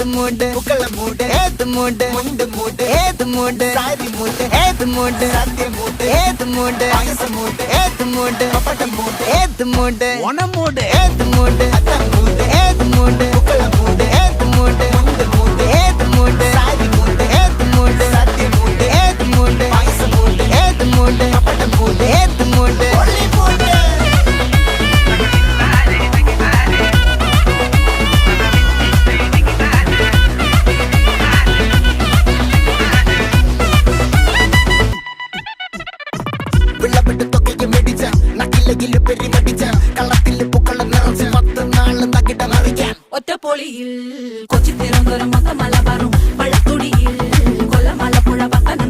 മൂട് പുക്കള മൂട് ഏത് മൂട് മുണ്ട് മൂട് ഏത് മൂട് സാരി മൂട് ഏത് മൂട് സത്യ മൂട് ഏത് മൂട് പായസ മൂട് ഏത് മൂട് പപ്പടം മൂട് ഏത് മൂട് ഓണം മൂട് ഏത് മൂട് അത്തം മൂട് ഏത് മൂട് പുക്കള മൂട് ഏത് മൂട് മുണ്ട് മൂട് ഏത് മൂട് സാരി മൂട് ഏത് മൂട് സത്യ മൂട് ഏത് മൂട് പായസ മൂട് ഏത് മൂട് പപ്പടം മൂട് ഏത് മൂട് ഒള്ളി മൂട് ഒറ്റപ്പൊളിയിൽ കൊച്ചി തിരുവനന്തപുരം മൊത്തം മലബാറും വള്ളത്തുടിയിൽ കൊല്ലം ആലപ്പുഴ പത്തനം